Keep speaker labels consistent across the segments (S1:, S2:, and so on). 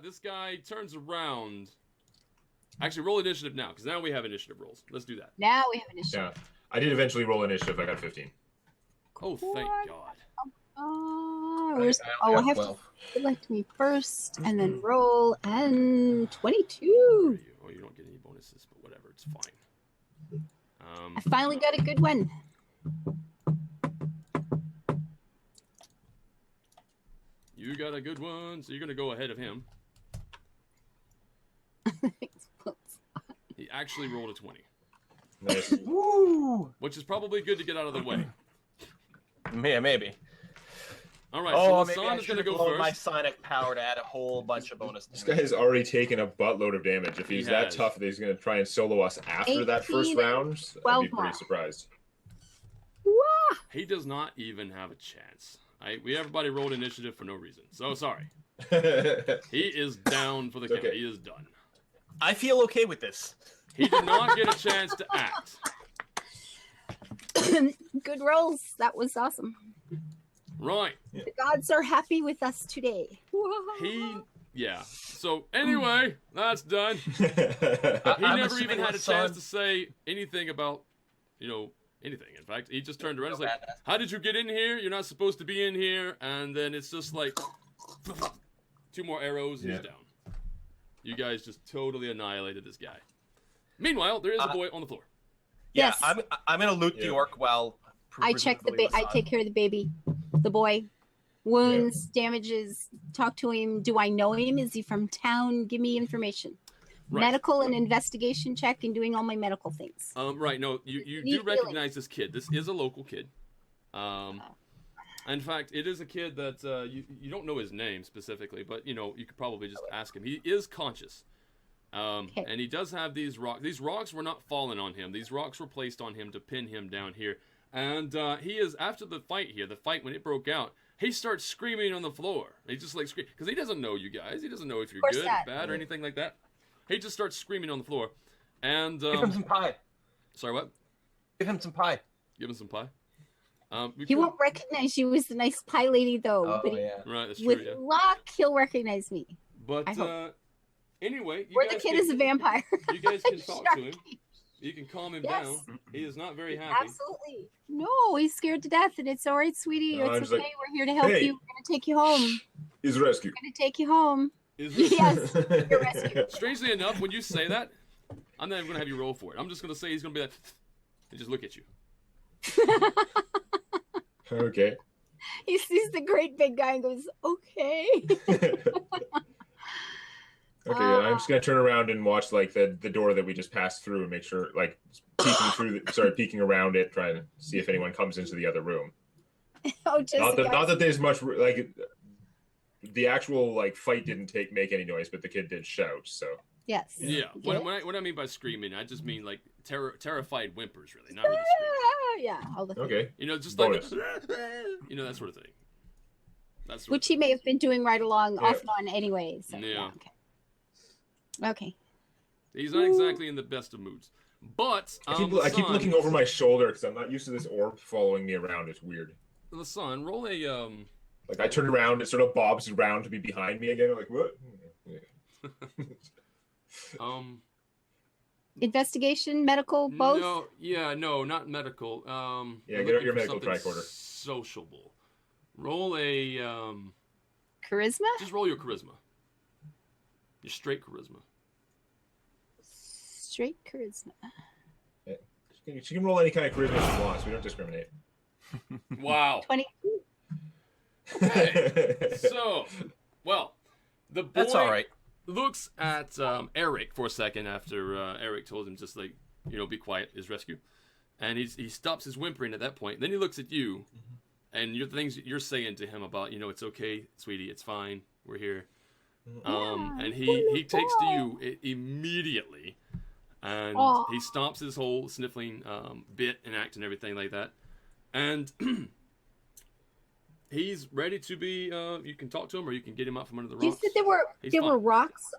S1: this guy turns around. Actually, roll initiative now, because now we have initiative rolls. Let's do that.
S2: Now we have initiative.
S3: Yeah. I did eventually roll initiative. I got 15.
S1: Oh, thank God.
S2: I have to select me first, and then roll, and 22.
S1: Oh, you don't get any bonuses, but whatever, it's fine.
S2: I finally got a good one.
S1: You got a good one, so you're going to go ahead of him. He actually rolled a 20.
S3: Nice.
S4: Woo!
S1: Which is probably good to get out of the way.
S4: Yeah, maybe.
S1: All right,
S4: Oh,
S1: so
S4: maybe
S1: Lisan
S4: I
S1: is
S4: should
S1: going to
S4: have
S1: go
S4: blown
S1: first.
S4: my sonic power to add a whole bunch of bonus
S3: This
S4: damage.
S3: guy has already taken a buttload of damage. If he's
S1: He
S3: that
S1: has.
S3: tough that he's going to try and solo us after that first
S2: 18,
S3: round, I'd
S2: 12
S3: be pretty
S2: more.
S3: surprised.
S2: Wah!
S1: He does not even have a chance. Everybody rolled initiative for no reason. So sorry. He is down for the count.
S3: okay.
S1: He is done.
S4: I feel okay with this.
S1: He did not get a chance to act.
S2: Good rolls. That was awesome.
S1: Right.
S2: The gods are happy with us today.
S1: Yeah. So anyway, that's done. He
S4: I'm
S1: never
S4: assuming
S1: even had a
S4: Lisan-
S1: chance to say anything about, anything. In fact, he just turned around and was like, how did you get in here? You're not supposed to be in here. And then it's just like, 2 more arrows and he's down. You guys just totally annihilated this guy. Meanwhile, there is a boy on the floor.
S4: Yeah,
S2: Yes.
S4: I'm gonna loot the orc while
S2: I check the I take care of the baby, the boy. Wounds, damages, talk to him. Do I know him? Is he from town? Give me information.
S1: Right.
S2: Medical and investigation check and doing all my medical things.
S1: Right, no, you
S2: Need
S1: do recognize this kid. This is a local kid. In fact, it is a kid that you don't know his name specifically, but you could probably just ask him. He is conscious. And he does have these rocks. These rocks were not falling on him. These rocks were placed on him to pin him down here. And he is, after the fight here, when it broke out, he starts screaming on the floor. He just like scream because he doesn't know you guys. He doesn't know if you're good or bad or anything like that. He just starts screaming on the floor. And
S4: Give him some pie.
S1: Sorry, what?
S4: Give him some pie.
S1: Give him some pie.
S2: He won't recognize you as the nice pie lady, though.
S4: Oh,
S2: but
S4: yeah.
S1: Right, that's true,
S2: with
S1: yeah.
S2: luck, he'll recognize me.
S1: But
S2: I hope.
S1: anyway,
S2: Or the kid is a vampire.
S1: You guys can talk to him. You can calm him
S2: Yes.
S1: down. He is not very happy.
S2: Absolutely. No, he's scared to death, and it's all right, sweetie.
S3: No, I'm
S2: It's
S3: just
S2: okay.
S3: like,
S2: We're here to help
S3: hey.
S2: you. We're going to take you home.
S3: He's rescued.
S2: We're going to take you home.
S1: Is
S2: Yes, you're rescued.
S1: Strangely enough, when you say that, I'm not even going to have you roll for it. I'm just going to say he's going to be like, and just look at you.
S3: Okay.
S2: He sees the great big guy and goes, okay.
S3: Okay, I'm just gonna turn around and watch like the door that we just passed through and make sure like peeking around it, trying to see if anyone comes into the other room.
S2: Oh, just
S3: Not that there's much like the actual like fight didn't make any noise, but the kid did shout. So
S2: Yes.
S1: Yeah.
S2: Okay.
S1: What I mean by screaming, I just mean like terrified whimpers, really, not really screaming.
S2: Yeah. All the things.
S3: okay,
S1: Just
S3: Bonus.
S1: like that sort of thing. That's
S2: Which he may have been doing right along,
S3: Yeah.
S2: off and on anyway. So,
S1: Yeah.
S2: Okay. Okay.
S1: He's not exactly in the best of moods. But
S3: I keep looking over my shoulder because I'm not used to this orb following me around. It's weird.
S1: Lisan, roll a
S3: Like I turn around, it sort of bobs around to be behind me again. I'm like what?
S2: Investigation, medical, both.
S1: No, not medical.
S3: Yeah,
S1: I'm
S3: get out
S1: looking
S3: your
S1: for
S3: medical
S1: something
S3: tricorder.
S1: Sociable. Roll a
S2: Charisma.
S1: just roll your charisma. Your straight charisma.
S2: Straight charisma.
S3: She can roll any kind of charisma she wants. We don't discriminate.
S1: Wow.
S2: 22.
S1: Okay. So, well, the boy
S4: That's all right.
S1: looks at Erik for a second after Erik told him just like, be quiet, his rescue. And he stops his whimpering at that point. Then he looks at you and the things you're saying to him about, it's okay, sweetie, it's fine, we're here. And he takes to you immediately. And he stops his whole sniffling bit and act and everything like that. And he's ready to be, you can talk to him or you can get him out from under the rocks.
S2: You said there were rocks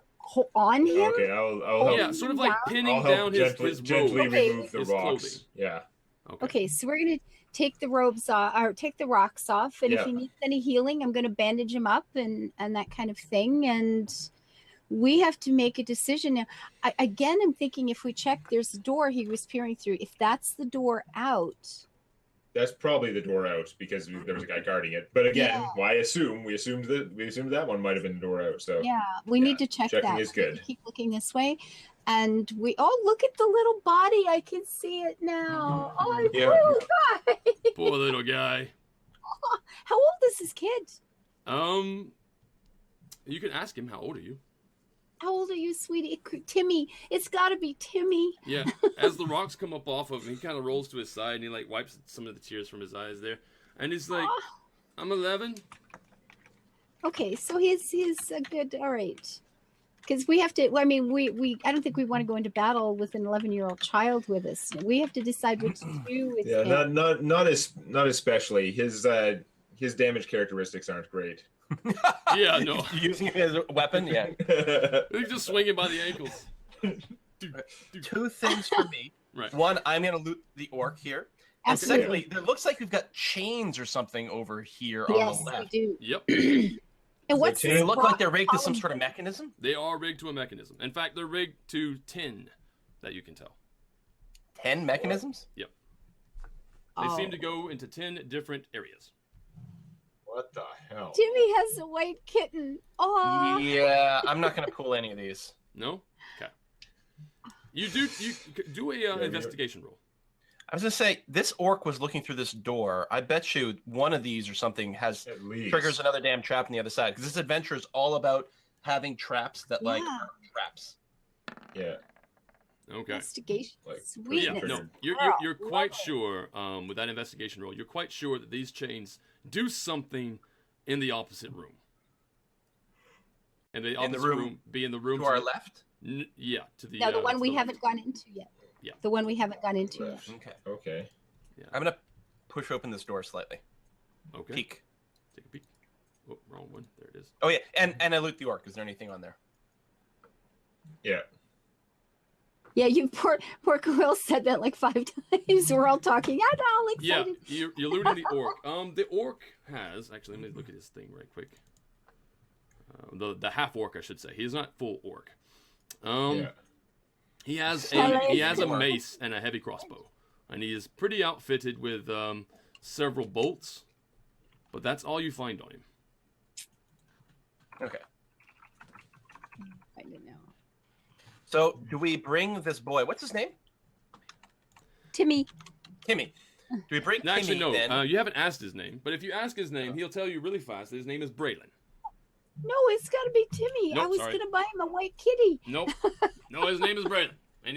S2: on him?
S3: Okay, I'll help.
S1: Yeah, sort of like pinning
S3: I'll
S1: down
S3: help
S1: his
S3: gently
S1: robe.
S3: remove the
S1: His
S3: rocks.
S1: clothing.
S3: Yeah.
S2: Okay, so we're gonna take the robes off, or take the rocks off, and if
S3: Yeah.
S2: he needs any healing, I'm gonna bandage him up and that kind of thing. And we have to make a decision now. I'm thinking if we check, there's a door he was peering through. If that's the door out.
S3: That's probably the door out because there was a guy guarding it. But again, why assume? We assumed that one might have been the door out. So
S2: yeah, we need to check
S3: checking
S2: that.
S3: is good.
S2: Keep looking this way, and look at the little body. I can see it now. Oh, poor little guy.
S1: Poor little guy.
S2: How old is this kid?
S1: You can ask him. How old are you?
S2: How old are you, sweetie? Timmy. It's got to be Timmy.
S1: Yeah. As the rocks come up off of him, he kind of rolls to his side and he like wipes some of the tears from his eyes there, and he's like, "I'm 11."
S2: Okay, so he's a good. All right, because we have to. I mean, I don't think we want to go into battle with an 11-year-old child with us. We have to decide what to do with him.
S3: not especially. His damage characteristics aren't great.
S1: Yeah, no.
S4: Using it as a weapon, yeah.
S1: He's just swinging by the ankles.
S4: Two things for me.
S1: Right.
S4: One, I'm going to loot the orc here. And secondly, it looks like we've got chains or something over here on the left.
S2: We do.
S1: Yep.
S2: And what's
S4: They look like they're rigged to some sort of mechanism?
S1: They are rigged to a mechanism. In fact, they're rigged to 10, that you can tell.
S4: 10 mechanisms?
S1: Yep. They seem to go into 10 different areas.
S3: What the hell?
S2: Timmy has a white kitten. Oh.
S4: Yeah, I'm not going to pull any of these.
S1: No? Okay. You do a investigation roll.
S4: I was going to say, this orc was looking through this door. I bet you one of these or something triggers another damn trap on the other side. Because this adventure is all about having traps that, are traps.
S3: Yeah.
S1: Okay.
S2: Investigation.
S3: Sweet.
S1: Yeah, no, you're quite sure, with that investigation roll, you're quite sure that these chains do something in the opposite room. And the opposite room be in the room
S4: to our left?
S1: Yeah, to the
S2: the one we haven't gone into yet.
S1: Yeah.
S2: The one we haven't gone into yet.
S3: Okay.
S1: Yeah.
S4: I'm going to push open this door slightly.
S1: Okay.
S4: Peek.
S1: Take a peek. Oh, wrong one. There it is.
S4: Oh, yeah, and I loot the orc. Is there anything on there?
S3: Yeah.
S2: Yeah, poor Quill said that like 5 times. We're all talking. I'm all excited.
S1: Yeah, you're looting the orc. The orc has actually. Let me look at his thing right quick. The half orc, I should say. He's not full orc. He has a mace and a heavy crossbow, and he is pretty outfitted with several bolts. But that's all you find on him.
S4: Okay.
S2: I don't know.
S4: So, do we bring this boy? What's his name?
S2: Timmy.
S4: Timmy. Do we bring Timmy?
S1: Actually, no.
S4: Then?
S1: You haven't asked his name, but if you ask his name, he'll tell you really fast that his name is Braylon.
S2: No, it's got to be Timmy.
S1: Nope,
S2: I was going to buy him a white kitty.
S1: Nope. No, his name is Braylon, and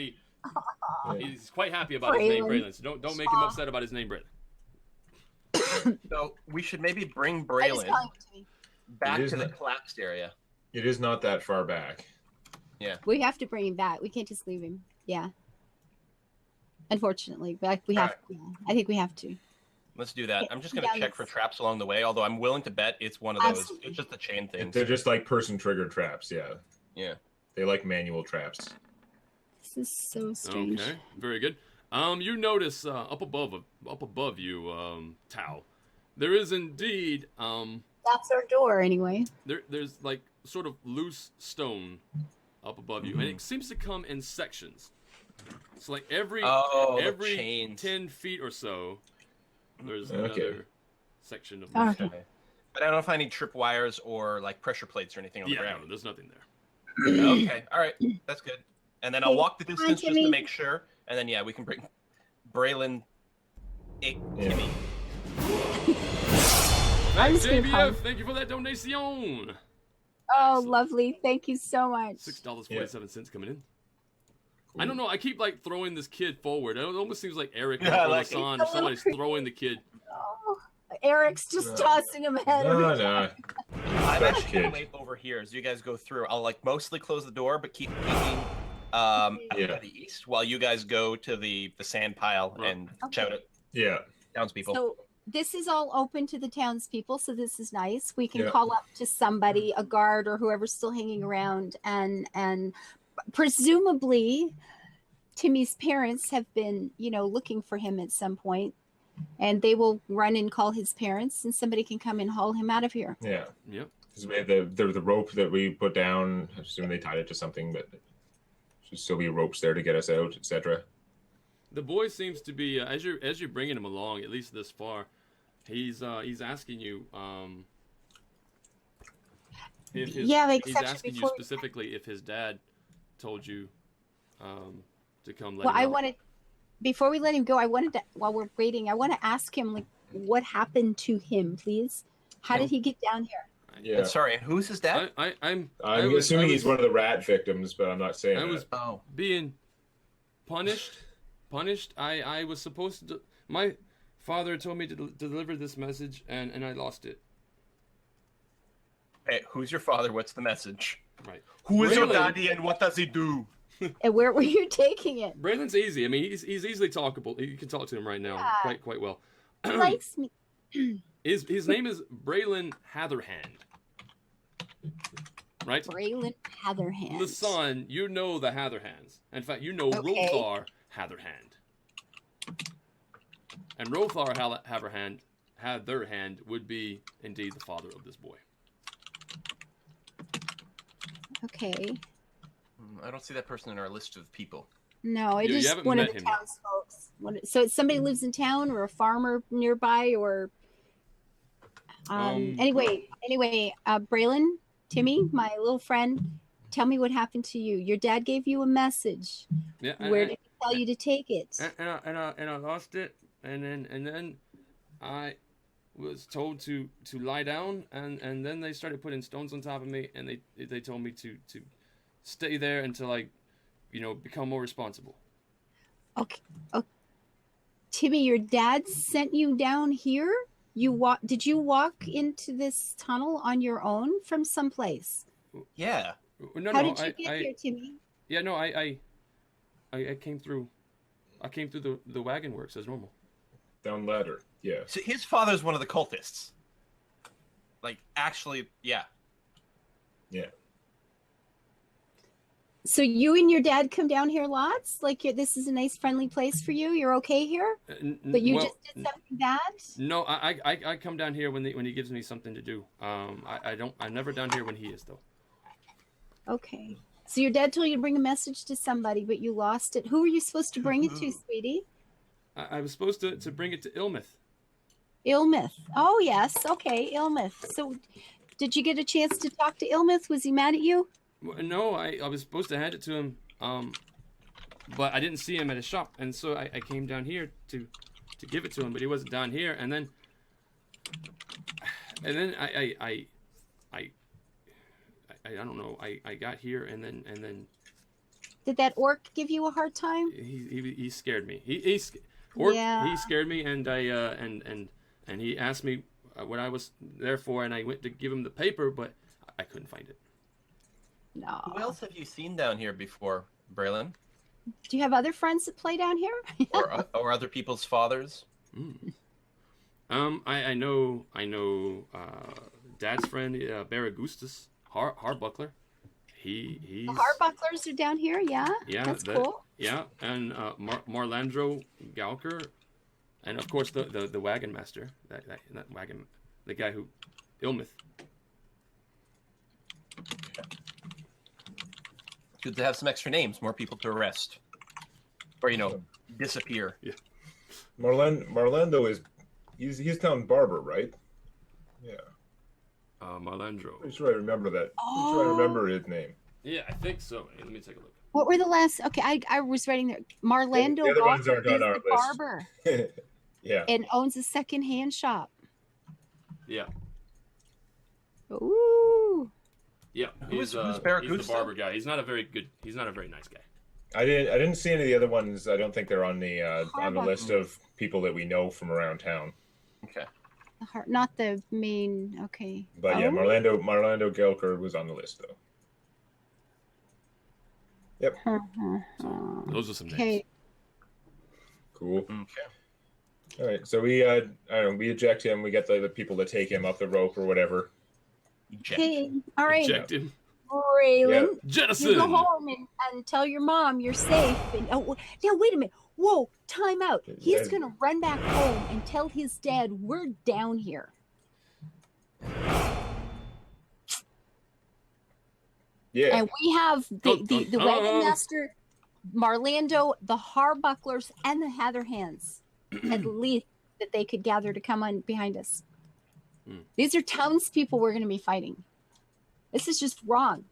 S1: he's quite happy about his name, Braylon. So don't make him upset about his name, Braylon.
S4: So we should maybe bring Braylon back to the collapsed area.
S3: It is not that far back.
S4: Yeah.
S2: We have to bring him back. We can't just leave him. Yeah. Unfortunately, but we have. Yeah, I think we have to.
S4: Let's do that. I'm just going to check for traps along the way, although I'm willing to bet it's one of those. Absolutely. It's just the chain thing.
S3: They're just like person-triggered traps, yeah.
S4: Yeah.
S3: They like manual traps.
S2: This is so strange.
S1: Okay, very good. You notice up above you, Tao, there is indeed
S2: that's our door anyway.
S1: There's like sort of loose stone up above you, and it seems to come in sections. It's like every 10 feet or so, there's another section of loose stone.
S4: But I don't know if I need tripwires or like pressure plates or anything on the ground.
S1: No, there's nothing there.
S4: Okay, all right, that's good. And then I'll walk the distance just to make sure, and then we can bring Braylon, Timmy.
S1: Thanks, JBF. Thank you for that donation.
S2: Oh, lovely. Thank you so much.
S1: $6.47 coming in. I don't know. I keep like throwing this kid forward. It almost seems like Erik or Lisan or somebody's throwing the kid.
S2: Oh, Eric's just tossing him ahead.
S3: No.
S4: I'm actually going to wait over here as you guys go through. I'll like mostly close the door, but keep peeking to the east while you guys go to the sand pile and shout at townspeople.
S2: So this is all open to the townspeople, so this is nice. We can call up to somebody, a guard or whoever's still hanging around, and presumably Timmy's parents have been, looking for him at some point, and they will run and call his parents, and somebody can come and haul him out of here.
S3: Yeah.
S1: Yep.
S3: Because we had the rope that we put down. I assume they tied it to something, but there should still be ropes there to get us out, etc.
S1: The boy seems to be as you're bringing him along, at least this far. He's asking you. He's asking you specifically if his dad told you to come.
S2: Well, I wanted before we let him go. I wanted to while we're waiting. I want to ask him like what happened to him, please. How did he get down here?
S3: Yeah.
S4: Sorry, and who's his dad?
S3: I'm assuming he's one of the rat victims, but I'm not saying
S1: I was being punished. I was supposed to. My father told me to deliver this message, and I lost it.
S4: Hey, who's your father? What's the message?
S1: Right.
S4: Who is your daddy, and what does he do?
S2: And where were you taking it?
S1: Braylon's easy. I mean, he's easily talkable. You can talk to him right now, quite well.
S2: He likes me.
S1: His name is Braylon Hatherhand. Right?
S2: Braylon Hatherhand.
S1: Lisan, you know the Hatherhands. In fact, you know Rothar Hatherhand. And Rothar Hatherhand would be indeed the father of this boy.
S2: Okay.
S4: I don't see that person in our list of people.
S2: No, it is one of the townsfolk. So it's somebody who lives in town or a farmer nearby or... Anyway, Braylon, Timmy, my little friend, tell me what happened to you. Your dad gave you a message.
S1: Yeah.
S2: Where did he tell you to take it?
S1: And I lost it, and then I was told to lie down, and then they started putting stones on top of me, and they told me to stay there until I, become more responsible.
S2: Okay. Timmy, your dad sent you down here? Did you walk into this tunnel on your own from someplace?
S4: Yeah.
S2: How did you get here, Timmy?
S1: Yeah, no, I came through. I came through the wagon works as normal.
S3: Down ladder, yeah.
S4: So his father's one of the cultists. Like, actually, yeah.
S3: Yeah.
S2: So you and your dad come down here lots? Like this is a nice, friendly place for you? You're okay here? But you just did something bad?
S1: No, I come down here when he gives me something to do. I'm never down here when he is, though.
S2: Okay. So your dad told you to bring a message to somebody, but you lost it. Who were you supposed to bring it to, sweetie?
S1: I was supposed to bring it to Ilmith.
S2: Ilmith. Oh, yes. Okay, Ilmith. So did you get a chance to talk to Ilmith? Was he mad at you?
S1: No, I was supposed to hand it to him, but I didn't see him at his shop, and so I came down here to give it to him, but he wasn't down here, and then I don't know, I got here, and then
S2: did that orc give you a hard time?
S1: He scared me. He scared me, and and he asked me what I was there for, and I went to give him the paper, but I couldn't find it.
S2: No.
S4: Who else have you seen down here before, Braylon?
S2: Do you have other friends that play down here?
S4: or other people's fathers?
S1: I know Dad's friend Baragustus Harbuckler. He's
S2: the Harbucklers are down here, yeah.
S1: Yeah,
S2: that's cool.
S1: Yeah, and Marlandro Galker, and of course the wagon master, that wagon, the guy who Ilmith.
S4: Good to have some extra names, more people to arrest, or disappear.
S1: Yeah.
S3: Marlando he's town barber, right? Yeah.
S1: Marlandro.
S3: I'm sure I remember that. I'm sure I remember his name.
S1: Yeah, I think so. Let me take a look.
S2: What were the last? Okay, I was writing there. Marlando
S3: the other ones aren't on our list.
S2: Barber.
S3: Yeah.
S2: And owns a second-hand shop.
S1: Yeah.
S2: Ooh.
S1: Yeah,
S4: who's
S1: he's the barber guy. He's not a very nice guy.
S3: I didn't see any of the other ones. I don't think they're on the list of people that we know from around town.
S4: Okay.
S2: Not the main. Okay.
S3: But yeah, Marlando Gelker was on the list though. Yep.
S1: So, those are some names.
S2: Okay.
S3: Cool.
S4: Okay.
S3: All right. So we we eject him. We get the people to take him up the rope or whatever.
S2: Okay. All right.
S1: Eject him.
S2: Braylon,
S1: Jettison.
S2: you go home and tell your mom you're safe. And now wait a minute. Whoa, time out. He's gonna run back home and tell his dad we're down here.
S3: Yeah.
S2: And we have the Wagon Master, Marlando, the Harbucklers, and the Heatherhands, at least, that they could gather to come on behind us. These are townspeople we're going to be fighting. This is just wrong.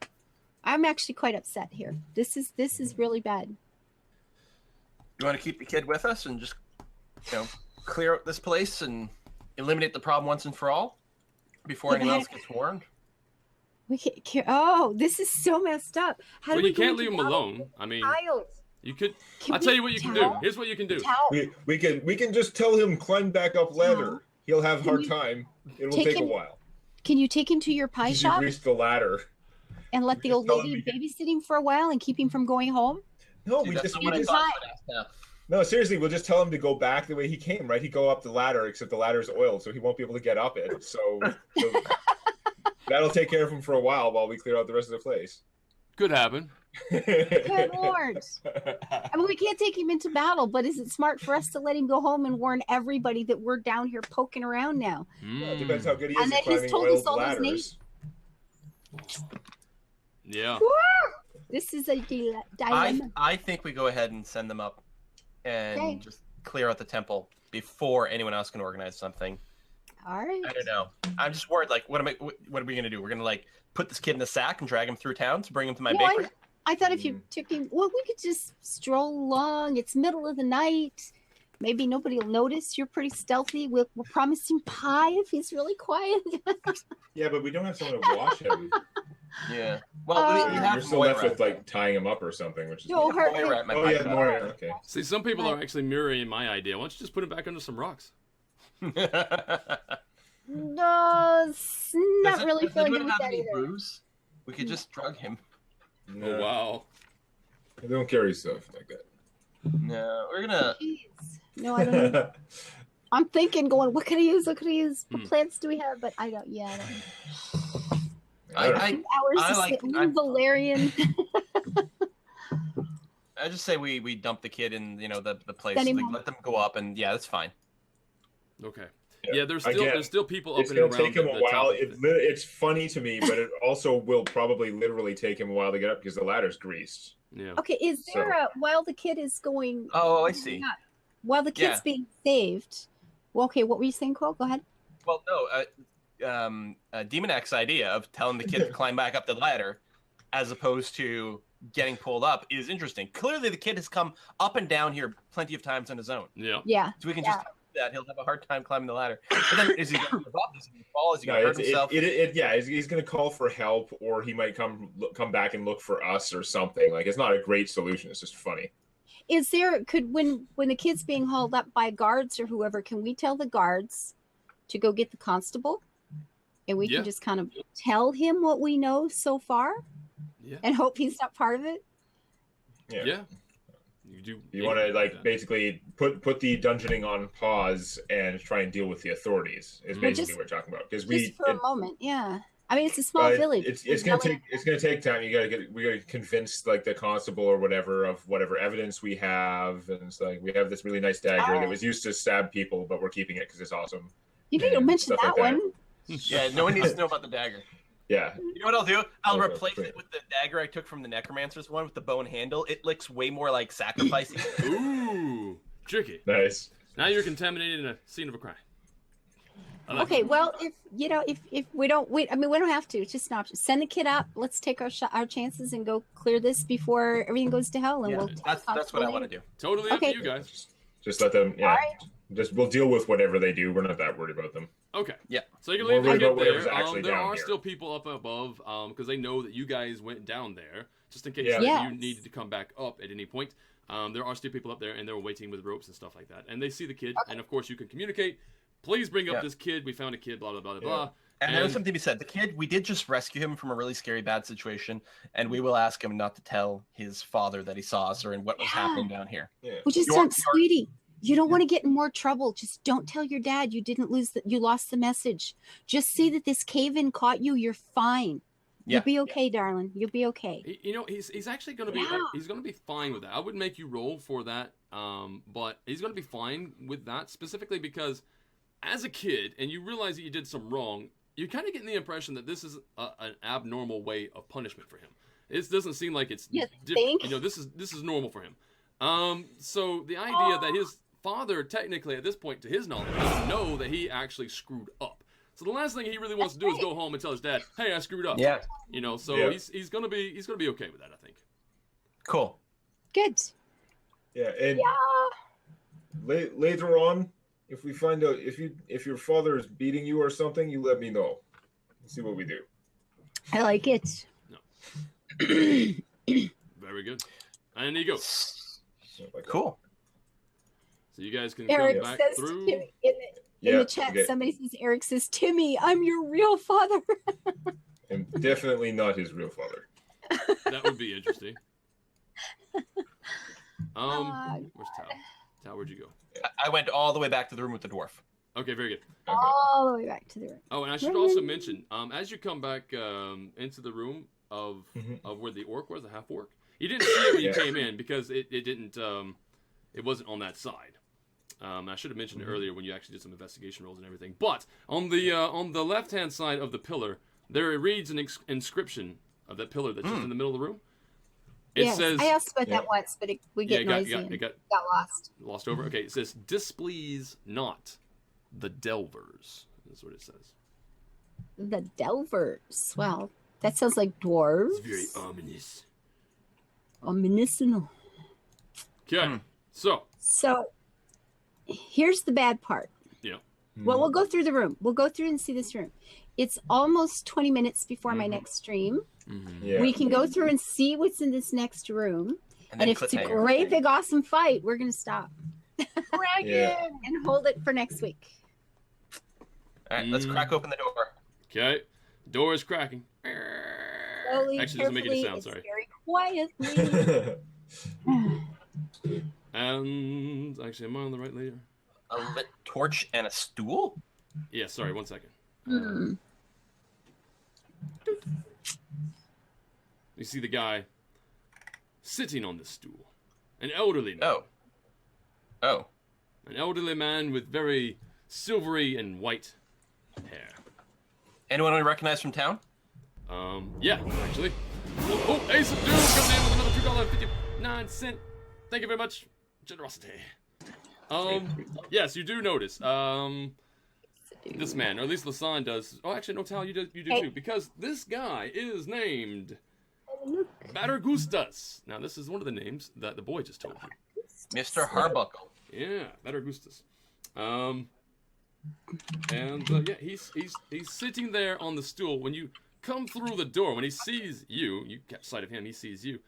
S2: I'm actually quite upset here. This is really bad.
S4: You want to keep the kid with us and just, clear out this place and eliminate the problem once and for all before anyone else gets warned?
S2: We can't. Oh, this is so messed up. How do we?
S1: You can't leave him alone. I mean, you could. I'll tell you what you can do. Here's what you can do.
S3: We can just tell him climb back up ladder. He'll have a hard time. It will take a while.
S2: Can you take him to your pie shop?
S3: Reach the ladder.
S2: And let the old lady babysit him for a while and keep him from going home?
S3: No, No, seriously, we'll just tell him to go back the way he came, right? He go up the ladder, except the ladder's oiled, so he won't be able to get up it. So that'll take care of him for a while we clear out the rest of the place.
S1: Could happen.
S2: Good Lord. I mean, we can't take him into battle, but is it smart for us to let him go home and warn everybody that we're down here poking around now?
S3: Well, it depends how good he is
S2: and
S3: at
S2: that he's told us all his names.
S1: Yeah.
S2: This is a dilemma.
S4: I think we go ahead and send them up and just clear out the temple before anyone else can organize something.
S2: All right.
S4: I don't know. I'm just worried. Like, what are we gonna do? We're gonna put this kid in a sack and drag him through town to bring him to my bakery.
S2: I thought if you took him, we could just stroll along. It's middle of the night. Maybe nobody will notice. You're pretty stealthy. We'll promise him pie if he's really quiet.
S3: Yeah, but we don't have someone to watch him.
S4: Yeah. Well, we have
S3: you're still left with tying him up or something, which is
S4: Moira.
S3: Moira. Okay.
S1: See, some people are actually mirroring my idea. Why don't you just put him back under some rocks?
S2: No, it's not really feeling good with that either.
S4: Bruise? We could just drug him.
S3: No.
S1: Oh wow!
S3: Don't carry stuff like that.
S4: No, we're gonna.
S2: Jeez. No, I don't know. I'm thinking, going, what can I use? What can I use? What plants do we have? But I don't. Yeah, I don't. Valerian.
S4: I just say we dump the kid in the place. Let them go up, and that's fine.
S1: Okay. Yeah, there's still people up and around.
S3: It's gonna take him a while. It's funny to me, but it also will probably literally take him a while to get up because the ladder's greased.
S1: Yeah.
S2: Okay, is there while the kid is going?
S4: Oh, I see.
S2: While the kid's being saved. Well, okay, what were you saying, Cole? Go ahead.
S4: Well, no. DemonacGames' idea of telling the kid to climb back up the ladder, as opposed to getting pulled up, is interesting. Clearly, the kid has come up and down here plenty of times on his own.
S1: Yeah.
S2: Yeah.
S4: So we can just. That he'll have a hard time climbing the ladder. But then, is he going to give up? Is he going to fall? Is he going to hurt himself?
S3: He's going to call for help, or he might come back and look for us or something. Like, it's not a great solution. It's just funny.
S2: Is there when the kid's being hauled up by guards or whoever, can we tell the guards to go get the constable, and we can just kind of tell him what we know so far, and hope he's not part of it?
S1: Yeah.
S3: You want to basically put the dungeoning on pause and try and deal with the authorities is basically what we're talking about. Because
S2: for a moment, I mean, it's a small village.
S3: It's gonna take time. We gotta convince the constable or whatever of whatever evidence we have, and it's we have this really nice dagger that was used to stab people, but we're keeping it because it's awesome.
S2: You need to mention that one.
S4: Yeah, no one needs to know about the dagger.
S3: Yeah.
S4: You know what I'll do? I'll replace it with the dagger I took from the necromancer's one with the bone handle. It looks way more like sacrificing.
S1: Ooh, tricky.
S3: Nice.
S1: Now you're contaminating a scene of a crime.
S2: Okay, well, if we don't, we don't have to. It's just an option. Send the kid up. Let's take our chances and go clear this before everything goes to hell. And
S4: that's what I want to do.
S1: Totally up to you guys.
S3: Just let them. Yeah. All right. We'll deal with whatever they do. We're not that worried about them.
S1: Okay.
S4: Yeah.
S1: So you can leave the kid there. There are still people up above because they know that you guys went down there just in case you needed to come back up at any point. There are still people up there and they're waiting with ropes and stuff like that. And they see the kid. Okay. And of course you can communicate. Please bring up this kid. We found a kid, blah, blah, blah, blah.
S4: And there's something to be said. The kid, we did just rescue him from a really scary, bad situation. And we will ask him not to tell his father that he saw us or what was happening down here.
S3: Yeah.
S2: Which is sweetie. You don't want to get in more trouble. Just don't tell your dad you you lost the message. Just say that this cave-in caught you. You're fine. Yeah. You'll be okay, darling. You'll be okay.
S1: He's actually going to be he's going to be fine with that. I wouldn't make you roll for that, but he's going to be fine with that specifically because as a kid, and you realize that you did some wrong, you're kind of getting the impression that this is an abnormal way of punishment for him. It doesn't seem like it's
S2: think?
S1: You know, this is normal for him. So the idea that his father, technically at this point, to his knowledge, doesn't know that he actually screwed up. So the last thing he really wants to do is go home and tell his dad, "Hey, I screwed up."
S4: Yeah.
S1: You know, so he's gonna be okay with that, I think.
S4: Cool.
S2: Good.
S3: Yeah, and later on, if we find out if your father is beating you or something, you let me know. Let's see what we do.
S2: I like it.
S1: No. Very good. And there you go.
S4: Cool.
S1: So you guys can
S2: Erik
S1: come back
S2: says
S1: through.
S2: in the chat, somebody says, Erik says, "Timmy, I'm your real father."
S3: I'm definitely not his real father.
S1: That would be interesting. Where's Tao? Tao, where'd you go?
S4: I went all the way back to the room with the dwarf.
S1: Okay, very good.
S2: All the way back to the room.
S1: Oh, and I should also mention, as you come back into the room of where the orc was, the half orc, you didn't see it when you came in because it didn't it wasn't on that side. I should have mentioned it earlier when you actually did some investigation rolls and everything. But on the left hand side of the pillar, there reads an inscription of that pillar that's just in the middle of the room. It says,
S2: I asked about that once, but we get noisy and got lost.
S1: Lost over. Okay, it says, "Displease not the Delvers." That's what it says.
S2: The Delvers. Well, that sounds like dwarves.
S1: It's very ominous.
S2: Ominous.
S1: Okay, so
S2: here's the bad part.
S1: Yeah.
S2: Well, we'll go through the room. We'll go through and see this room. It's almost 20 minutes before my next stream.
S3: Yeah.
S2: We can go through and see what's in this next room. And if it's a great, big, awesome fight, we're going to stop. And hold it for next week.
S4: All right, let's crack open the door.
S1: Okay, door is cracking.
S2: Slowly,
S1: actually doesn't make any sound. Sorry.
S2: Very quietly.
S1: And actually, am I on the right layer?
S4: A lit torch and a stool?
S1: Yeah, sorry, 1 second. You see the guy sitting on this stool. An elderly man.
S4: Oh.
S1: An elderly man with very silvery and white hair.
S4: Anyone we recognize from town?
S1: Yeah, actually. Oh, Ace of Doom coming in with another $2.59. Thank you very much. Generosity. Yes, you do notice. This man, or at least Lisan does. Oh, actually, no, Tal, you do too, because this guy is named Battergustus. Now, this is one of the names that the boy just told you.
S4: Mr. Harbuckle.
S1: Yeah, Battergustus. Yeah, he's sitting there on the stool. When you come through the door, when he sees you catch sight of him, he sees you.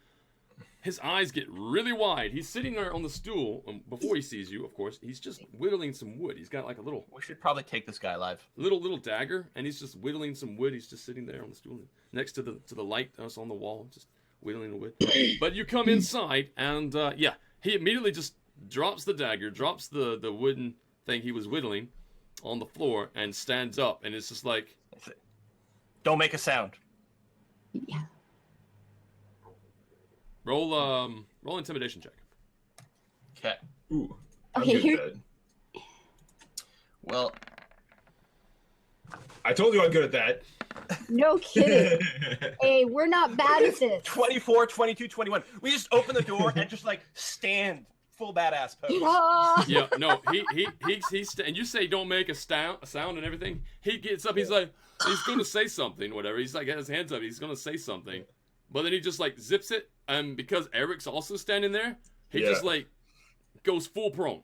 S1: His eyes get really wide. He's sitting there on the stool. Before he sees you, of course, he's just whittling some wood. He's got like a little...
S4: We should probably take this guy alive.
S1: Little dagger, and he's just whittling some wood. He's just sitting there on the stool next to the light that's on the wall, just whittling the wood. But you come inside, and he immediately just drops the dagger, drops the wooden thing he was whittling on the floor, and stands up, and it's just like...
S4: Don't make a sound.
S2: Yeah.
S1: Roll intimidation check.
S4: Okay.
S3: Ooh.
S2: Okay, here.
S4: Well,
S3: I told you I'm good at that.
S2: No kidding. Hey, we're not bad at this.
S4: 24, 22, 21. We just open the door and just like stand full badass pose.
S1: Yeah, no, he's and you say don't make a sound and everything. He gets up, he's like, he's gonna say something, whatever. He's like, got his hands up, he's gonna say something. But then he just like zips it, and because Eric's also standing there, he just like goes full prone.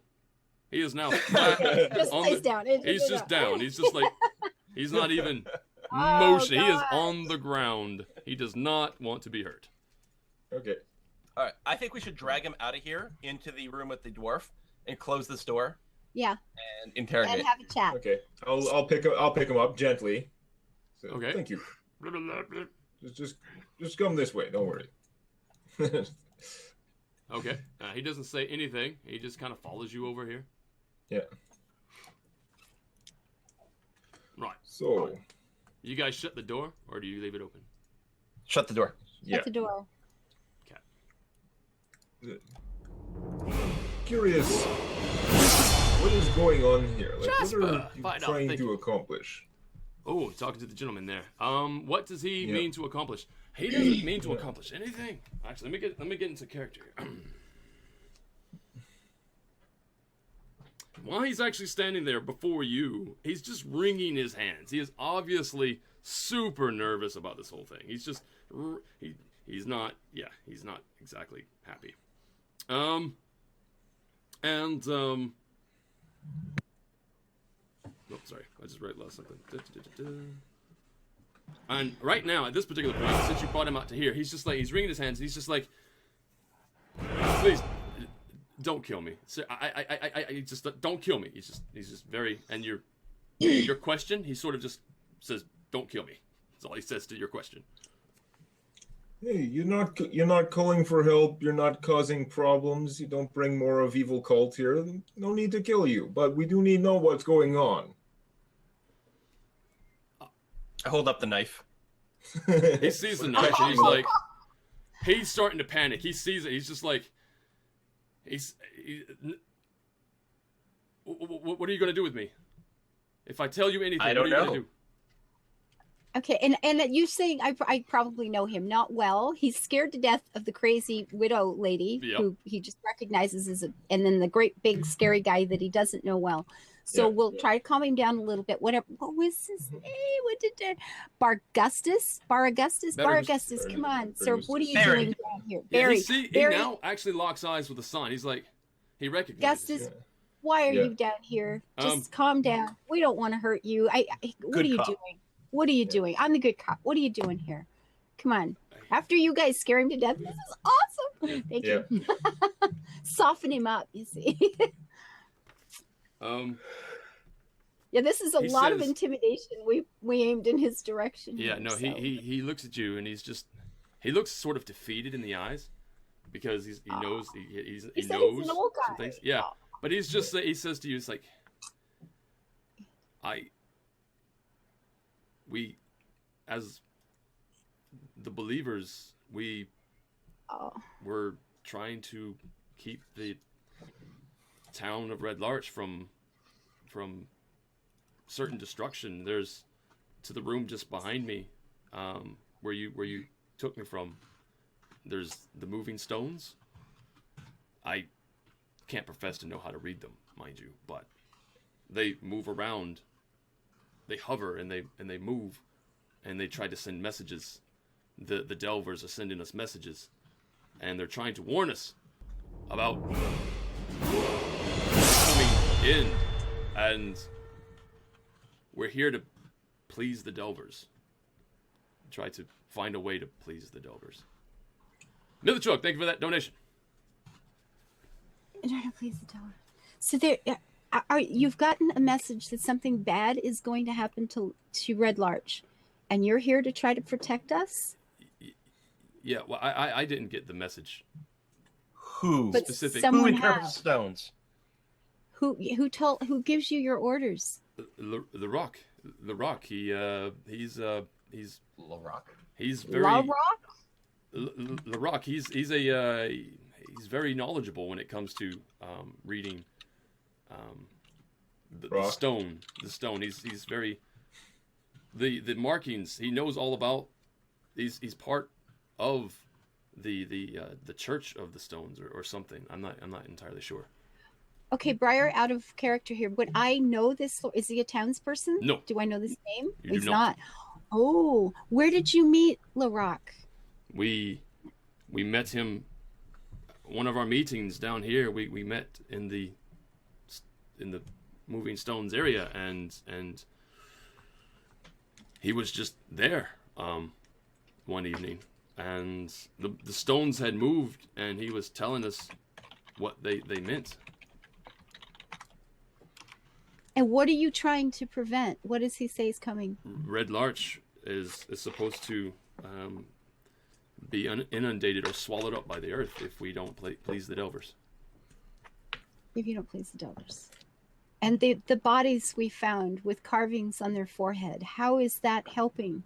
S1: He is now flat
S2: down.
S1: He's just down. He's just like, he's not even motion. He is on the ground. He does not want to be hurt.
S3: Okay.
S4: All right. I think we should drag him out of here into the room with the dwarf and close this door.
S2: Yeah.
S4: And interrogate.
S2: And have a chat.
S3: Okay. I'll pick him up gently. So,
S1: okay.
S3: Thank you. Just come this way. Don't worry.
S1: Okay. He doesn't say anything. He just kind of follows you over here.
S3: Yeah.
S1: Right.
S3: So.
S1: You guys shut the door, or do you leave it open?
S4: Shut the door.
S2: Shut the door.
S1: Okay.
S3: Curious. What is going on here? Like,
S1: Jasper,
S3: what are you trying to accomplish?
S1: Oh, talking to the gentleman there. What does he mean to accomplish? He doesn't mean to accomplish anything. Actually, let me get into character here. While he's actually standing there before you, he's just wringing his hands. He is obviously super nervous about this whole thing. He's just he's not exactly happy. Oh, sorry, I just lost something. And right now, at this particular point, since you brought him out to here, he's just like, he's wringing his hands. He's just like, please, don't kill me. So I just don't kill me. He's just very, and your question, he sort of just says, don't kill me. That's all he says to your question.
S3: Hey, you're not calling for help. You're not causing problems. You don't bring more of evil cult here. No need to kill you, but we do need to know what's going on.
S4: I hold up the knife.
S1: He sees the knife and he's like, he's starting to panic. He sees it. He's just like, what are you going to do with me? If I tell you anything,
S4: I don't
S1: what are you
S4: know.
S1: going to do?
S2: Okay, and you saying I probably know him not well. He's scared to death of the crazy widow lady who he just recognizes as and then the great big scary guy that he doesn't know well. So we'll try to calm him down a little bit. What was his name? What did Baragustus? Come on, sir. What are you doing down here? Barry.
S1: He now actually locks eyes with the son. He's like, he recognizes.
S2: Augustus, why are you down here? Just calm down. We don't want to hurt you. What are you doing? What are you doing? I'm the good cop. What are you doing here? Come on. After you guys scare him to death, this is awesome. Thank you. Soften him up, you see. This is a lot of intimidation we aimed in his direction.
S1: Yeah,
S2: here,
S1: no,
S2: so.
S1: he looks at you and he looks sort of defeated in the eyes because he knows he knows
S2: he's an old guy.
S1: some things. Yeah, but he says to you, it's like, we, as the believers, we're trying to keep the town of Red Larch from certain destruction. There's to the room just behind me, where you took me from. There's the moving stones. I can't profess to know how to read them, mind you, but they move around. They hover and they move, and they try to send messages. The Delvers are sending us messages, and they're trying to warn us about coming in, and we're here to please the Delvers. Try to find a way to please the Delvers. Milichuk, thank you for that donation.
S2: Try to please the Delvers. So there. You've gotten a message that something bad is going to happen to Red Larch, and you're here to try to protect us?
S1: Yeah, well, I didn't get the message.
S4: Who?
S2: But
S1: specific?
S4: Who interprets stones?
S2: Who gives you your orders?
S1: The Rock. He's
S4: LaRock.
S1: He's very
S2: LaRock?
S1: LaRock. He's very knowledgeable when it comes to reading the stone. The stone. He's very the markings. He knows all about. He's part of the Church of the Stones or something. I'm not entirely sure.
S2: Okay, Briar, out of character here. Would I know this? Is he a townsperson?
S1: No.
S2: Do I know this name?
S1: He's
S2: not. Oh, where did you meet LaRock?
S1: We met him. One of our meetings down here. We met in the Moving Stones area, and he was just there one evening, and the stones had moved, and he was telling us what they meant.
S2: And what are you trying to prevent? What does he say is coming?
S1: Red Larch is supposed to be inundated or swallowed up by the earth if we don't please the Delvers.
S2: If you don't please the Delvers. And the bodies we found with carvings on their forehead, how is that helping?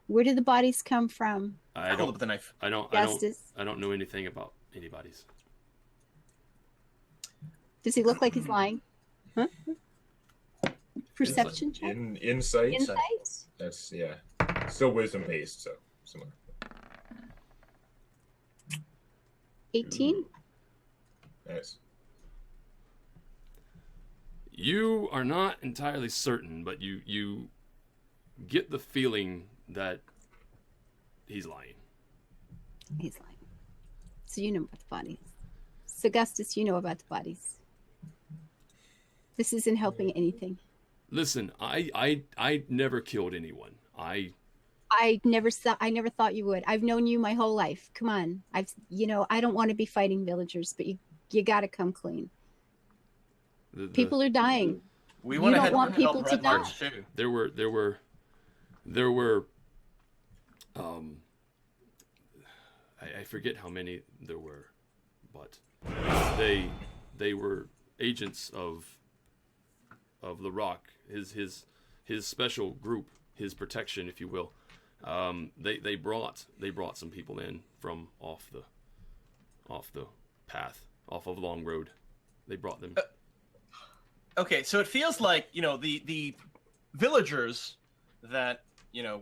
S2: Where did the bodies come from?
S4: I hold up the knife.
S1: I don't know anything about anybody's.
S2: Does he look like he's lying? Huh? Perception check?
S3: Insight.
S2: Insight?
S3: That's still wisdom based, so similar.
S2: 18.
S3: Nice.
S1: You are not entirely certain, but you get the feeling that he's lying.
S2: He's lying. So you know about the bodies. So Augustus, you know about the bodies. This isn't helping anything.
S1: Listen, I never killed anyone. I
S2: never thought you would. I've known you my whole life. Come on. I don't want to be fighting villagers, but you got to come clean. People are dying.
S4: We
S2: you don't want people to die.
S1: Too. There were I forget how many there were, but they were agents of Larock, his special group, his protection, if you will. They brought some people in from off the path, off of Long Road. They brought them.
S4: Okay, so it feels like, the villagers that,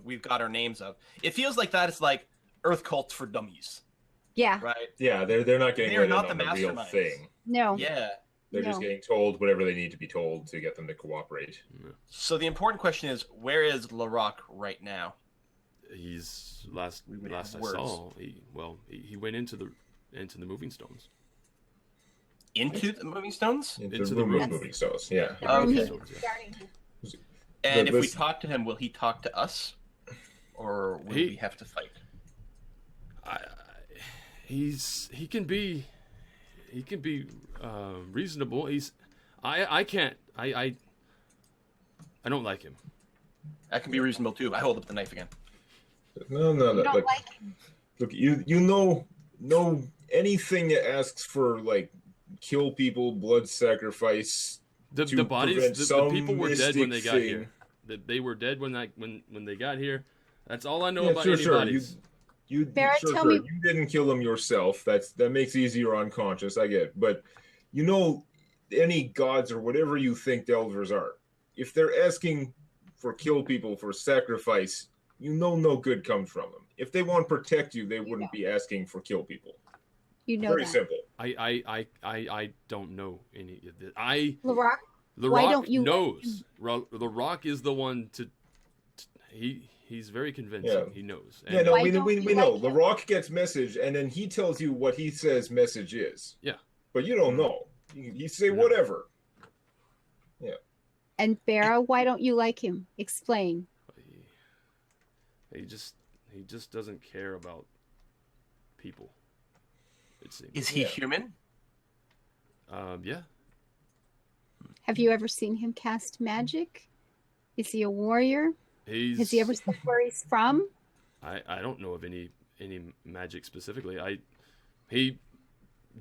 S4: we've got our names of. It feels like that is like Earth cults for dummies.
S2: Yeah.
S4: Right?
S3: Yeah, they're not getting
S4: They're
S3: let
S4: not
S3: in on
S4: the
S3: the real
S4: masterminds.
S3: thing.
S2: No.
S4: Yeah.
S3: They're just getting told whatever they need to be told to get them to cooperate.
S4: So the important question is, where is Larock right now?
S1: He's last I saw. He went into the moving stones.
S4: Into the moving stones?
S3: Into the moving stones. Yeah.
S4: Okay.
S2: Yeah.
S4: And if we talk to him, will he talk to us, or will we have to fight?
S1: He can be reasonable. I don't like him.
S4: I can be reasonable too. I hold up the knife again.
S3: No.
S2: You don't like him.
S3: Look, you know anything that asks for like kill people, blood sacrifice.
S1: The bodies, the people were dead when they got here. They were dead when they got here. That's all I know about any bodies.
S2: Barrett, tell me.
S3: You didn't kill them yourself. That makes it easier unconscious. I get it. But any gods or whatever you think Delvers are, if they're asking for kill people for sacrifice, no good comes from them. If they want to protect you, they wouldn't be asking for kill people.
S2: Very
S3: simple.
S1: I don't know any of this.
S2: Larock,
S1: why don't you knows. Larock is the one to he's very convincing.
S3: Yeah.
S1: He knows.
S3: And we know. Larock gets message, and then he tells you what he says message is.
S1: Yeah.
S3: But you don't know. You say whatever. Yeah.
S2: And Barra, why don't you like him? Explain.
S1: He just doesn't care about people. It seems.
S4: Is he human?
S1: Yeah.
S2: Have you ever seen him cast magic? Is he a warrior? Has he ever said where he's from?
S1: I don't know of any magic specifically. He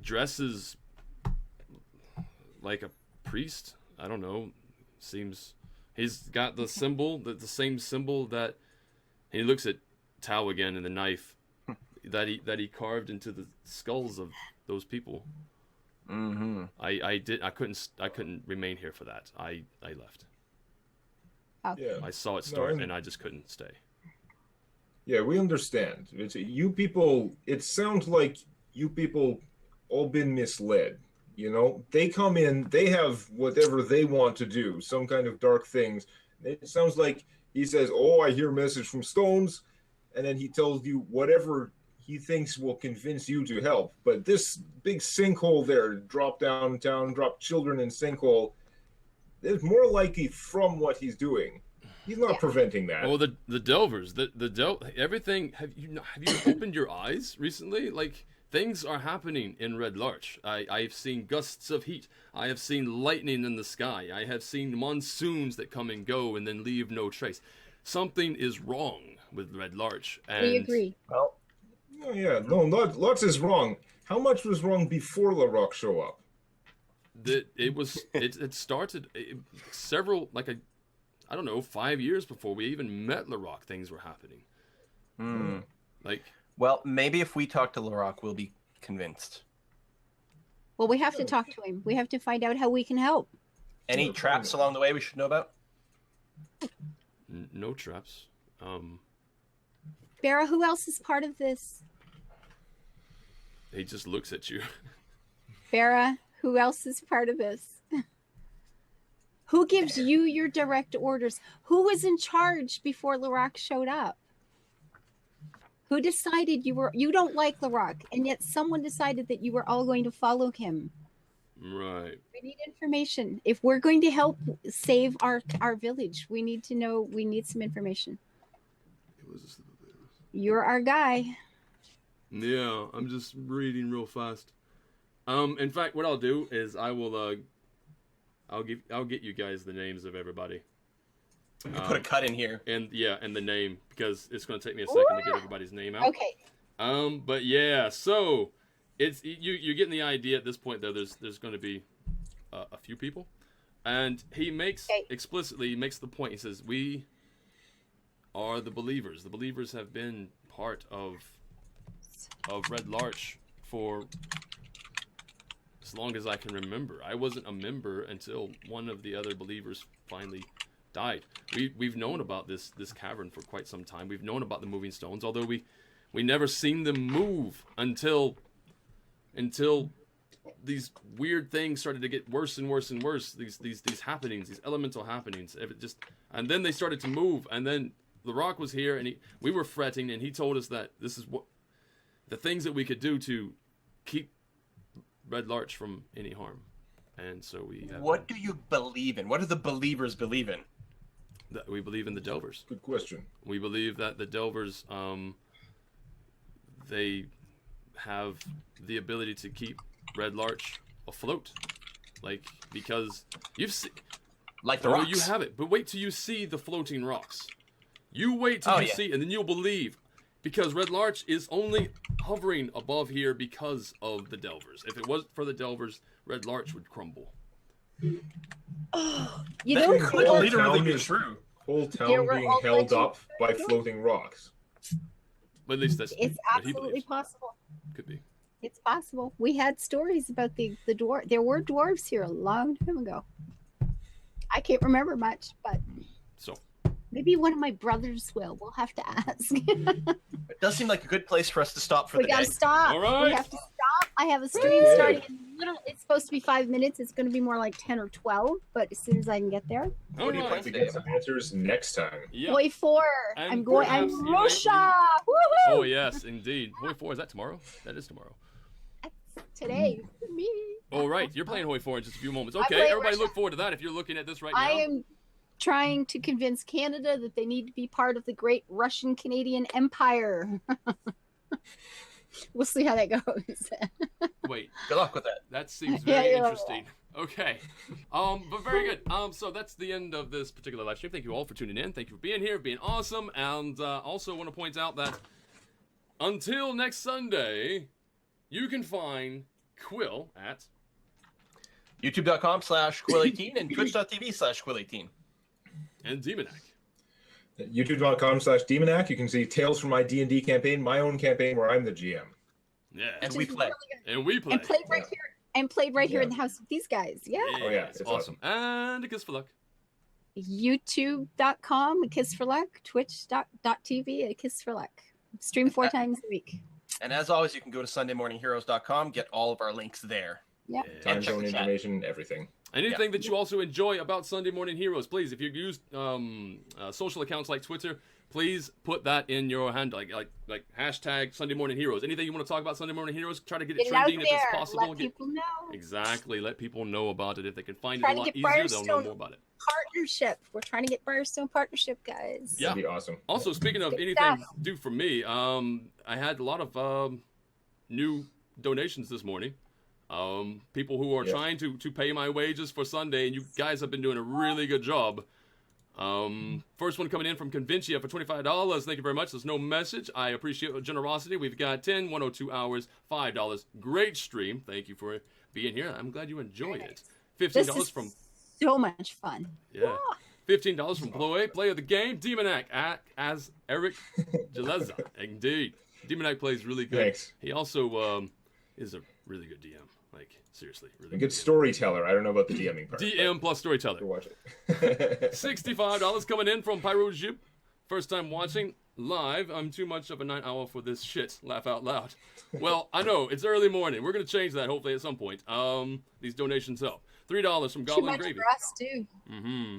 S1: dresses like a priest. I don't know. Seems he's got the symbol, the same symbol that he looks at Tao again and the knife that he carved into the skulls of those people.
S4: Mm-hmm.
S1: I couldn't remain here for that. I left.
S2: Okay.
S3: Yeah.
S1: I saw it start and I just couldn't stay.
S3: Yeah, we understand. You people. It sounds like you people all been misled. They come in, they have whatever they want to do, some kind of dark things. It sounds like he says, "Oh, I hear a message from Stones," and then he tells you whatever he thinks will convince you to help. But this big sinkhole there, drop downtown, drop children in sinkhole, is more likely from what he's doing. He's not preventing that.
S1: Oh, the Delvers, everything. Have you opened your eyes recently? Like, things are happening in Red Larch. I've seen gusts of heat. I have seen lightning in the sky. I have seen monsoons that come and go and then leave no trace. Something is wrong with Red Larch. And
S2: we agree.
S3: Well, lots is wrong. How much was wrong before Larock show up?
S1: It started several, I don't know, 5 years before we even met Larock. Things were happening.
S4: Well, maybe if we talk to Larock, we'll be convinced.
S2: Well, we have to talk to him. We have to find out how we can help.
S4: Any traps along the way we should know about?
S1: No traps.
S2: Barra, who else is part of this?
S1: he just looks at you.
S2: Farah, who else is part of this? Who gives you your direct orders? Who was in charge before Larock showed up? Who decided you don't like Larock, and yet someone decided that you were all going to follow him?
S1: Right.
S2: We need information. If we're going to help save our village, we need to know. We need some information. You're our guy.
S1: Yeah, I'm just reading real fast. In fact, what I'll do is I will I'll get you guys the names of everybody.
S4: You put a cut in here.
S1: And the name, because it's going to take me a second to get everybody's name out.
S2: Okay.
S1: But yeah, so it's you're getting the idea at this point though. There's going to be a few people, and he makes explicitly the point. He says we are the believers. The believers have been part of Red Larch for as long as I can remember. I wasn't a member until one of the other believers finally died. We've known about this cavern for quite some time. We've known about the moving stones, although we never seen them move until these weird things started to get worse and worse and worse. These happenings, these elemental happenings, and then they started to move. And then Larock was here, and we were fretting, and he told us that this is what the things that we could do to keep Red Larch from any harm. And so we.
S4: What do you believe in? What do the believers believe in?
S1: That we believe in the Delvers.
S3: Good question.
S1: We believe that the Delvers, they have the ability to keep Red Larch afloat, because you've seen,
S4: the rocks.
S1: You have it, but wait till you see the floating rocks. You wait till you see, and then you'll believe, because Red Larch is only hovering above here because of the Delvers. If it wasn't for the Delvers, Red Larch would crumble.
S2: Oh,
S3: that could literally be true. Whole town being held up by floating rocks.
S1: But at least
S2: it's absolutely possible.
S1: Could be.
S2: It's possible. We had stories about the dwarf. There were dwarves here a long time ago. I can't remember much, but maybe one of my brothers will. We'll have to ask.
S4: It does seem like a good place for us to stop for the day.
S2: We gotta stop.
S1: All right.
S2: We have to stop. I have a stream starting in literally. It's supposed to be 5 minutes. It's going to be more like 10 or 12. But as soon as I can get there.
S3: We'll be able to get some answers next time.
S2: Yeah. Hoi 4. I'm going. I'm Russia. Woohoo!
S1: Oh yes, indeed. Hoi 4. Is that tomorrow? That is tomorrow.
S2: That's today for me.
S1: All right. You're playing Hoi 4 in just a few moments. Okay. Everybody look forward to that. If you're looking at this right now.
S2: I am trying to convince Canada that they need to be part of the great Russian-Canadian Empire. We'll see how that goes.
S1: Wait.
S4: Good luck with that.
S1: That seems very interesting. Okay. But very good. So that's the end of this particular live stream. Thank you all for tuning in. Thank you for being here, being awesome. And also want to point out that until next Sunday, you can find Quill at
S4: youtube.com/Quill18 and twitch.tv/Quill18.
S1: And Demanac.
S3: YouTube.com/Demanac. You can see tales from my D&D campaign, my own campaign where I'm the GM.
S1: Yeah.
S4: And we play.
S1: And we play.
S2: And played right here. And played right here in the house with these guys. Yeah.
S3: Oh yeah,
S1: it's awesome. And a kiss for luck.
S2: YouTube.com, a kiss for luck. Twitch.tv, a kiss for luck. Stream 4 times a week.
S4: And as always, you can go to SundayMorningHeroes.com, get all of our links there.
S2: Yeah.
S3: Time zone information, everything.
S1: Anything that you also enjoy about Sunday Morning Heroes, please, if you use social accounts like Twitter, please put that in your hand, like hashtag Sunday Morning Heroes. Anything you want to talk about Sunday Morning Heroes, try to get it trending if it's possible.
S2: Let people know.
S1: Exactly. Let people know about it. If they can find it a lot easier, they'll know more about it.
S2: Partnership. We're trying to get Briarstone partnership, guys.
S1: Yeah.
S3: That'd be awesome.
S1: Also, speaking of anything due for me, I had a lot of new donations this morning. People who are trying to pay my wages for Sunday, and you guys have been doing a really good job. First one coming in from Convincia for $25. Thank you very much. There's no message. I appreciate your generosity. We've got 10, 102 hours, $5. Great stream. Thank you for being here. I'm glad you enjoy it. $15 from
S2: so much fun.
S1: Yeah. $15 from Play of the Game. Demanac as Erik Jaleza. Indeed. Demanac plays really good.
S3: Thanks.
S1: He also is a really good DM. Like, seriously. Really
S3: a good storyteller. I don't know about the DMing part.
S1: DM plus storyteller.
S3: Watch it.
S1: $65 coming in from Pyrojip First time watching live. I'm too much of a night owl for this shit. Laugh out loud. Well, I know it's early morning. We're gonna change that hopefully at some point. These donations help. $3 from Goblin
S2: Too much
S1: Gravy.
S2: for us too.
S1: Mm-hmm.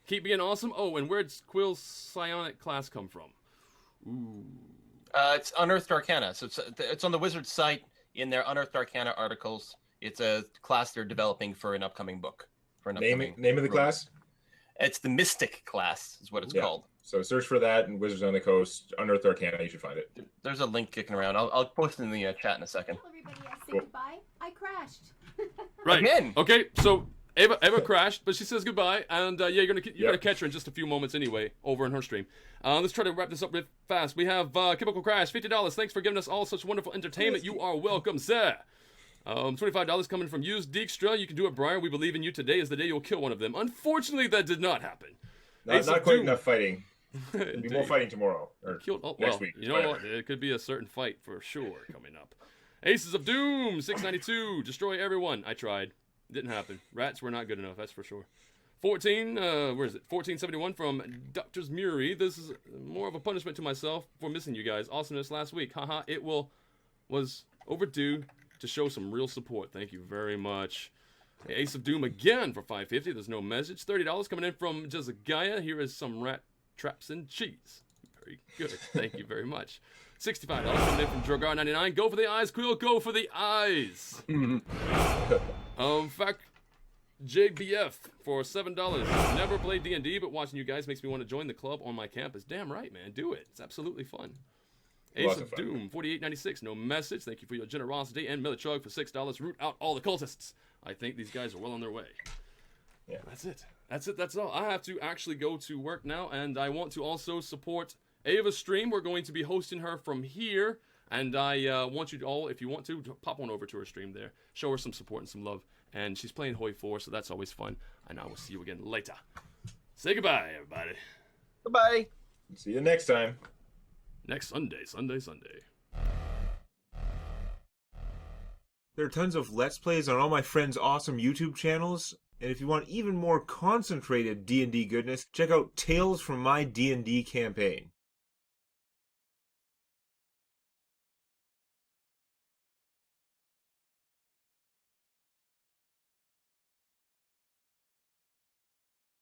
S1: Keep being awesome. Oh, and where'd Quill's psionic class come from? Ooh.
S4: It's Unearthed Arcana. So it's on the Wizards site in their Unearthed Arcana articles. It's a class they're developing for an upcoming book. For an
S3: name of the class?
S4: It's the Mystic class, is what it's called.
S3: So search for that in Wizards on the Coast, Unearthed Arcana. You should find it.
S4: There's a link kicking around. I'll post it in the chat in a second.
S5: Tell everybody I say goodbye. I crashed.
S1: Right.
S4: Again.
S1: Okay. So Ava crashed, but she says goodbye, and yeah, you're gonna catch her in just a few moments anyway over in her stream. Let's try to wrap this up real fast. We have Chemical Crash, $50. Thanks for giving us all such wonderful entertainment. You are welcome, sir. $25 coming from Used Dijkstra. You can do it, Briar. We believe in you. Today is the day you'll kill one of them. Unfortunately, that did not happen.
S3: Not quite enough fighting. There'll be more fighting tomorrow or next week.
S1: You know what? It could be a certain fight for sure coming up. Aces of Doom, $6.92. Destroy everyone. I tried. Didn't happen. Rats were not good enough, that's for sure. 14, where is it? 1471 from Dr. Muri. This is more of a punishment to myself for missing you guys. Awesomeness last week. Haha, it was overdue to show some real support. Thank you very much. Ace of Doom again for $5.50. There's no message. $30 coming in from Jezagaya. Here is some rat traps and cheese. Very good. Thank you very much. $65 coming in from Drogar99. Go for the eyes, Quill. Go for the eyes. Fact JBF for $7. Never played D&D, but watching you guys makes me want to join the club on my campus. Damn right, man. Do it. It's absolutely fun. Ace of Doom, $48.96. No message. Thank you for your generosity. And Milichug for $6. Root out all the cultists. I think these guys are well on their way. Yeah. That's it. That's all. I have to actually go to work now, and I want to also support Ava's stream. We're going to be hosting her from here, and I want you all, if you want to pop on over to her stream there. Show her some support and some love. And she's playing Hoi 4, so that's always fun. And I will see you again later. Say goodbye, everybody.
S4: Goodbye.
S3: See you next time.
S1: Next Sunday.
S6: There are tons of Let's Plays on all my friends' awesome YouTube channels. And if you want even more concentrated D&D goodness, check out Tales from My D&D Campaign.